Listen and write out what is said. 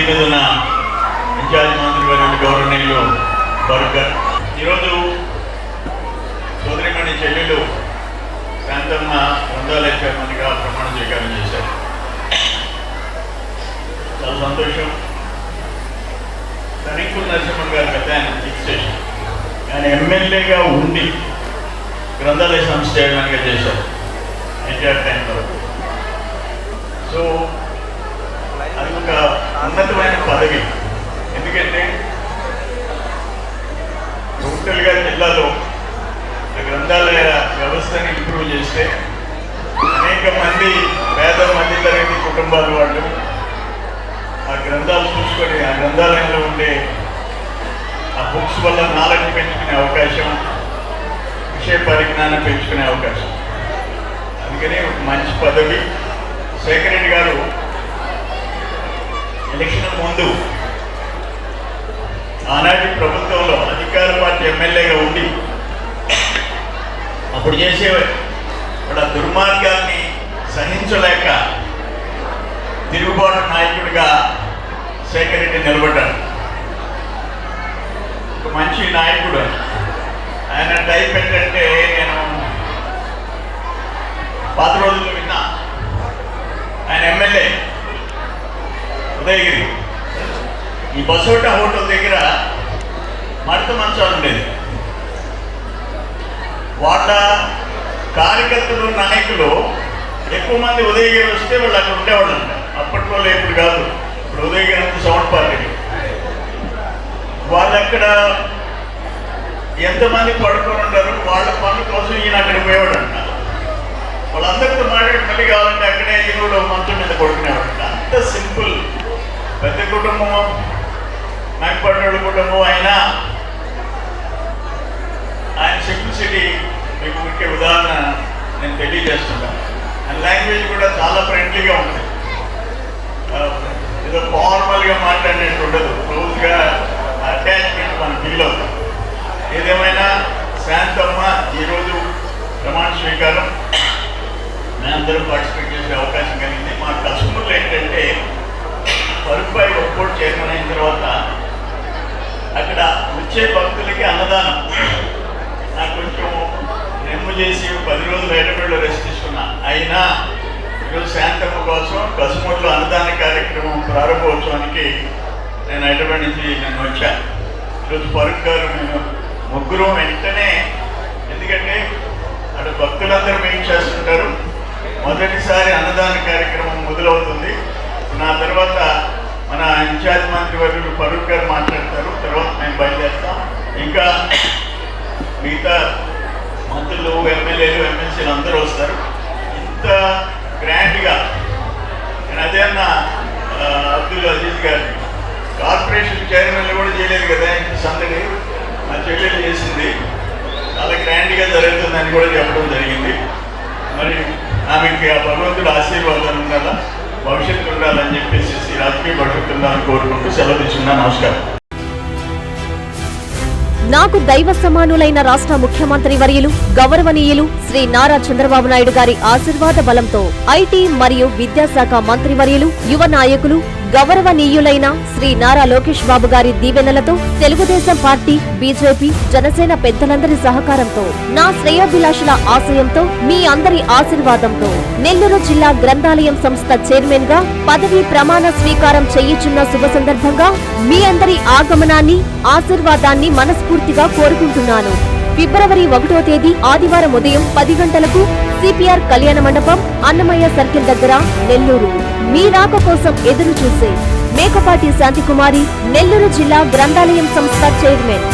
మీద ఉన్న ఇన్ఛార్జ్ మంత్రి గారు గౌరవనీయులు ఫరూక్ గారు, ఈరోజు సోదరిమణి చెల్లెలు శాంతమ్మ గ్రంథాలయ చైర్మన్గా ప్రమాణ స్వీకారం చేశారు. చాలా సంతోషం. తనిఖీ నరసింహన్ గారు పెద్ద ఆయన చీఫ్ స్టేషన్, ఆయన ఎమ్మెల్యేగా ఉండి గ్రంథాలయ సంస్థ చైర్మన్గా చేశారు ఎన్టీఆర్ టైం వరకు. సో అది ఒక ఉన్నతమైన పదవి. ఎందుకంటే టోటల్గా జిల్లాలో గ్రంథాలయ వ్యవస్థని ఇంప్రూవ్ చేస్తే అనేక మంది పేద మధ్యతరగతి కుటుంబాల వాళ్ళు ఆ గ్రంథాలు చూసుకొని ఆ గ్రంథాలయంలో ఉండే ఆ బుక్స్ వల్ల నాలెడ్జ్ పెంచుకునే అవకాశం, విషయ పరిజ్ఞానం పెంచుకునే అవకాశం. అందుకని ఒక మంచి పదవి. శేఖర్ రెడ్డి గారు ఎలక్షన్ ముందు ఆనాటి ప్రభుత్వంలో అధికార పార్టీ ఎమ్మెల్యేగా ఉండి అప్పుడు చేసేవారు. ఇప్పుడు ఆ దుర్మార్గాన్ని సహించలేక తిరుగుబాటు నాయకుడిగా శేఖర్ రెడ్డి నిలబడ్డాడు. ఒక మంచి నాయకుడు. ఆయన టైప్ ఏంటంటే, నేను పాత రోజుల్లో విన్నా. ఆయన ఎమ్మెల్యే ఉదయగిరి, ఈ బసోటా హోటల్ దగ్గర మడత మంచాలు ఉండేది. వాళ్ళ కార్యకర్తలు నాయకులు ఎక్కువ మంది ఉదయగిరి వస్తే వాళ్ళు అక్కడ ఉండేవాళ్ళు అంట. అప్పట్లో ఇప్పుడు కాదు, ఇప్పుడు ఉదయగిరి అంతా సౌండ్ పార్టీ. వాళ్ళు అక్కడ ఎంతమంది పడుకొని ఉంటారు, వాళ్ళ పనుల కోసం ఈయన అక్కడికి పోయేవాడు అంట. వాళ్ళందరితో మాట్లాడి మళ్ళీ కావాలంటే అక్కడే ఈరోడు మంచం మీద పడుకునేవాడు. అంత సింపుల్. పెద్ద కుటుంబం, నాగపట్నాడు కుటుంబం అయినా ఆయన సింప్లిసిటీ మీకు ముఖ్య ఉదాహరణ నేను తెలియజేస్తున్నాను. ఆయన లాంగ్వేజ్ కూడా చాలా ఫ్రెండ్లీగా ఉంటుంది. ఏదో ఫార్మల్గా మాట్లాడినట్టు ఉండదు. క్లోజ్గా అటాచ్మెంట్ మనం ఫీల్ అవుతాం. ఏదేమైనా శాంతమ్మ ఈరోజు ప్రమాణ స్వీకారం మేమందరం పార్టిసిపేట్ చేసే అవకాశం కలిగింది. మా కస్టమర్లు ఏంటంటే, పరుపాయి ఒక్కోటి చైర్మన్ అయిన తర్వాత అక్కడ వచ్చే భక్తులకి అన్నదానం నాకు కొంచెం రెమ్ము చేసి 10 రోజులు హైదరాబాద్లో రెస్ట్ తీసుకున్నా. అయినా ఈరోజు శాంతమ్మ కోసం కస్టమర్లో అన్నదాన కార్యక్రమం ప్రారంభోత్సవానికి నేను హైదరాబాద్ నుంచి నేను వచ్చాను. ఈరోజు ఫరూక్ గారు నేను ముగ్గురు వెంటనే, ఎందుకంటే అక్కడ భక్తులందరూ వెయిట్ చేస్తుంటారు. మొదటిసారి అన్నదాన కార్యక్రమం మొదలవుతుంది. నా తర్వాత మన ఇన్ఛార్జ్ మంత్రి వర్యులు ఫరూక్ గారు మాట్లాడతారు. తర్వాత మేము బయలుదేరుతాం. ఇంకా మిగతా మంత్రులు, ఎమ్మెల్యేలు, ఎమ్మెల్సీలు అందరూ వస్తారు. ఇంత గ్రాండ్గా నేను అదే అన్న అబ్దుల్ అజీజ్ గారిని, కార్పొరేషన్ చైర్మన్లు కూడా చేయలేదు కదా ఇంత సందడి. మా చెల్లెలు చేసింది. చాలా గ్రాండ్గా జరుగుతుందని కూడా చెప్పడం జరిగింది. మరి ఆమెకి ఆ భగవంతుడు ఆశీర్వాదం ఉండాలా, భవిష్యత్తు ఉండాలని చెప్పేసి రాజకీయ భవిష్యత్తు ఉండాలని కోరుకుంటూ సెలవు తీసుకున్నా. నమస్కారం. నాకు దైవ సమానులైన రాష్ట్ర ముఖ్యమంత్రి వర్యులు గౌరవనీయులు శ్రీ నారా చంద్రబాబు నాయుడు గారి ఆశీర్వాద బలంతో ఐటీ మరియు విద్యాశాఖ మంత్రి వర్యులు, యువ నాయకులు, గౌరవనీయులైన శ్రీ నారా లోకేష్ బాబు గారి దీవెనలతో, తెలుగుదేశం పార్టీ, బీజేపీ, జనసేన పెద్దలందరి సహకారంతో, నా శ్రేయోభిలాషుల ఆశయంతో, మీ అందరి ఆశీర్వాదంతో నెల్లూరు జిల్లా గ్రంథాలయం సంస్థ చైర్మన్ గా పదవీ ప్రమాణ స్వీకారం చేయుచున్న శుభ సందర్భంగా మీ అందరి ఆగమనాన్ని, ఆశీర్వాదాన్ని మనస్ఫూర్తిగా కోరుకుంటున్నాను. ఫిబ్రవరి 1వ తేదీ ఆదివారం ఉదయం 10 గంటలకు సిపిఆర్ కళ్యాణ మండపం, అన్నమయ్య సర్కిల్ దగ్గర, నెల్లూరు. మీ రాక కోసం ఎదురు చూసే మేకపాటి శాంతికుమారి, నెల్లూరు జిల్లా గ్రంథాలయం సంస్థ చైర్మన్.